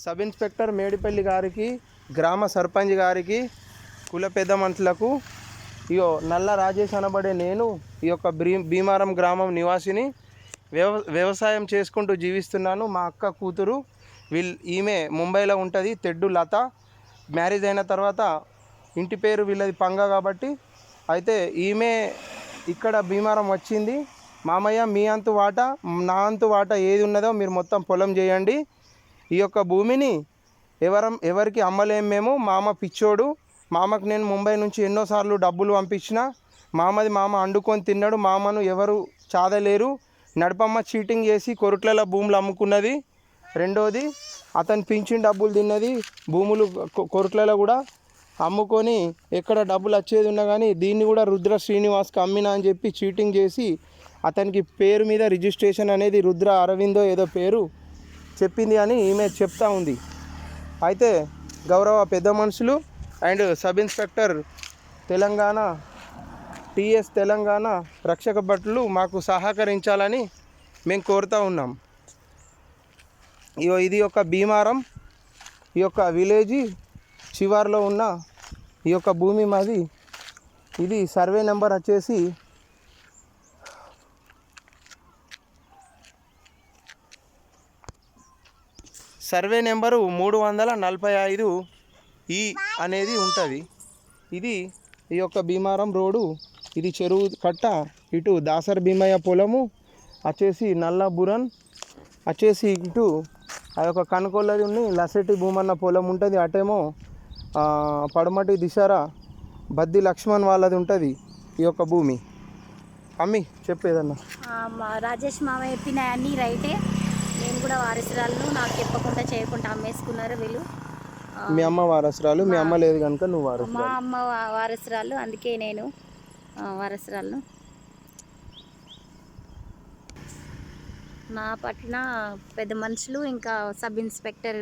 Sub inspector Medipalli గారికి, గ్రామ సర్పంచ్ గారికి, కుల పెద్ద మనుషులకు, ఇయో నల్ల రాజేష్ అనబడే నేను ఈ యొక్క భీమారం గ్రామం నివాసిని, వ్యవసాయం చేసుకుంటూ జీవిస్తున్నాను. మా అక్క కూతురు ఈమె ముంబైలో ఉంటుంది, తెడ్డు లత. మ్యారేజ్ అయిన తర్వాత ఇంటి పేరు వీళ్ళది పంగ కాబట్టి అయితే ఈమె ఇక్కడ భీమారం వచ్చింది. మామయ్య మీ అంతు వాట నా అంతు వాట ఏది ఉన్నదో మీరు మొత్తం పొలం చేయండి. ఈ యొక్క భూమిని ఎవరికి అమ్మలేము మేము. మామ పిచ్చోడు. మామకు నేను ముంబై నుంచి ఎన్నోసార్లు డబ్బులు పంపించిన. మామది మామ అండుకొని తిన్నాడు. మామను ఎవరు చాదలేరు. నడపమ్మ చీటింగ్ చేసి కొరుట్లలో భూములు అమ్ముకున్నది. రెండోది అతను పింఛన్ డబ్బులు తిన్నది. భూములు కొరుట్లలో కూడా అమ్ముకొని ఎక్కడ డబ్బులు వచ్చేది ఉన్నా కానీ దీన్ని కూడా రుద్ర శ్రీనివాస్కి అమ్మినా అని చెప్పి చీటింగ్ చేసి అతనికి పేరు మీద రిజిస్ట్రేషన్ అనేది రుద్ర అరవిందో ఏదో పేరు చెప్పింది అని ఈమె చెప్తా ఉంది. అయితే గౌరవ పెద్ద మనుషులు and sub inspector Telangana, TS Telangana రక్షక భటులు మాకు సహకరించాలని మేము కోరుతూ ఉన్నాం. ఇది ఒక భీమారం, ఈ యొక్క విలేజీ శివార్లో ఉన్న ఈ యొక్క భూమి మాది. ఇది సర్వే నెంబర్ వచ్చేసి సర్వే నెంబరు 345 ఈ అనేది ఉంటుంది. ఇది ఈ యొక్క భీమారం రోడ్డు. ఇది చెరువు కట్ట. ఇటు దాసర్ భీమయ్య పొలము వచ్చేసి నల్ల బురన్ వచ్చేసి ఇటు ఆ యొక్క కనుకొల్లది ఉన్ని లసెటి భూమన్న పొలం ఉంటుంది. అటేమో పడమటి దిశారా బద్ది లక్ష్మణ్ వాళ్ళది ఉంటుంది ఈ యొక్క భూమి. అమ్మి చెప్పేదన్నా. రాజేష్ మామ చెప్పిన అన్నీ రైటే. నేను కూడా వారసురాలను. నాకు చెప్పకుండా చేయకుండా అమ్మేసుకున్నారు వీళ్ళు. మీ అమ్మ వారసురాలు, మీ అమ్మ లేదు కనుక నువ్వు వారసురాలు. మా అమ్మ వారసురాలు, అందుకే నేను వారసురాలను. నా పట్ల పెద్ద మనుషులు ఇంకా సబ్ ఇన్స్పెక్టర్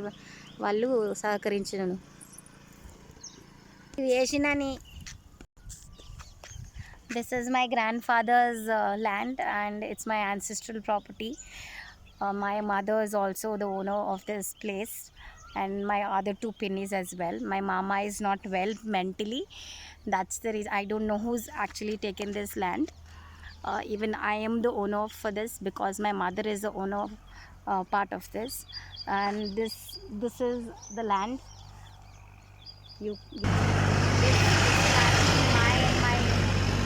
వాళ్ళు సహకరించినను. వేసినని this is my grandfather's land and it's my ancestral property. My mother is also the owner of this place and my other two pinnies as well. My mama is not well mentally. That's the reason. I don't know who's actually taken this land. Even I am the owner for this because my mother is the owner part of this. And this is the land. This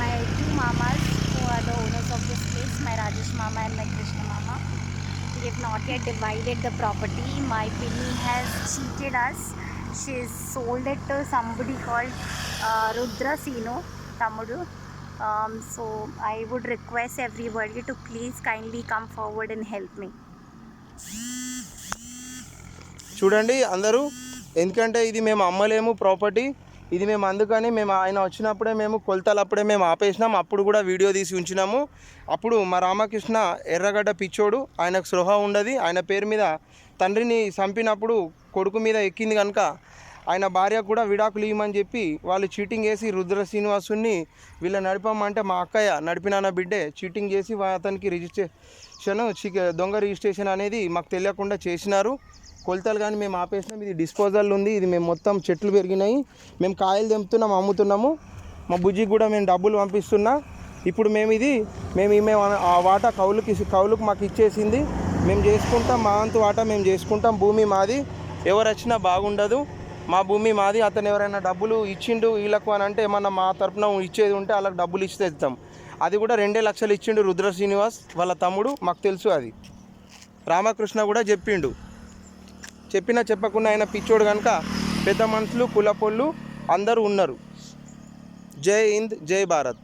my two mamas who are the owners of this place, my Rajesh mama and my Krishna mama. We have not yet divided the property. My pinny has cheated us. She's sold it to somebody called Rudra Sino Tamudu. So I would request everybody to please kindly come forward and help me. చూడండి అందరూ, ఎందుకంటే ఇది మేము అమ్మలేము property. ఇది మేము అందుకని మేము ఆయన వచ్చినప్పుడే మేము కొలతలప్పుడే మేము ఆపేసినాం. అప్పుడు కూడా వీడియో తీసి ఉంచినాము. అప్పుడు మా రామకృష్ణ ఎర్రగడ్డ పిచ్చోడు, ఆయనకు స్పృహ ఉండదు. ఆయన పేరు మీద తండ్రిని చంపినప్పుడు కొడుకు మీద ఎక్కింది కనుక ఆయన భార్య కూడా విడాకులు ఇవ్వమని చెప్పి వాళ్ళు చీటింగ్ చేసి రుద్ర శ్రీనివాసుని వీళ్ళ నడిపమంటే మా అక్కయ్య నడిపినాన్న బిడ్డే చీటింగ్ చేసి అతనికి రిజిస్ట్రేషన్ దొంగ రిజిస్ట్రేషన్ అనేది మాకు తెలియకుండా చేసినారు. కొలతలు కానీ మేము ఆపేసినాం. ఇది డిస్పోజల్ ఉంది. ఇది మేము మొత్తం చెట్లు పెరిగినాయి. మేము కాయలు తెంపుతున్నాం, అమ్ముతున్నాము. మా బుజ్జికి కూడా మేము డబ్బులు పంపిస్తున్నా. ఇప్పుడు మేము ఆ వాటా కౌలుకు మాకు ఇచ్చేసింది. మేము చేసుకుంటాం, మా అంతు వాటా మేము చేసుకుంటాం. భూమి మాది, ఎవరు వచ్చినా బాగుండదు. మా భూమి మాది. అతను ఎవరైనా డబ్బులు ఇచ్చిండు వీళ్ళకు అని అంటే ఏమన్నా మా తరపున ఇచ్చేది ఉంటే వాళ్ళకి డబ్బులు ఇస్తే ఇస్తాం. అది కూడా 2 లక్షలు ఇచ్చిండు రుద్ర శ్రీనివాస్ వాళ్ళ తమ్ముడు. మాకు తెలుసు. అది రామకృష్ణ కూడా చెప్పకుండా ఆయన పిచ్చోడు కనుక పెద్ద మనుషులు కులపోళ్ళు అందరూ ఉన్నారు. జై హింద్, జై భారత్.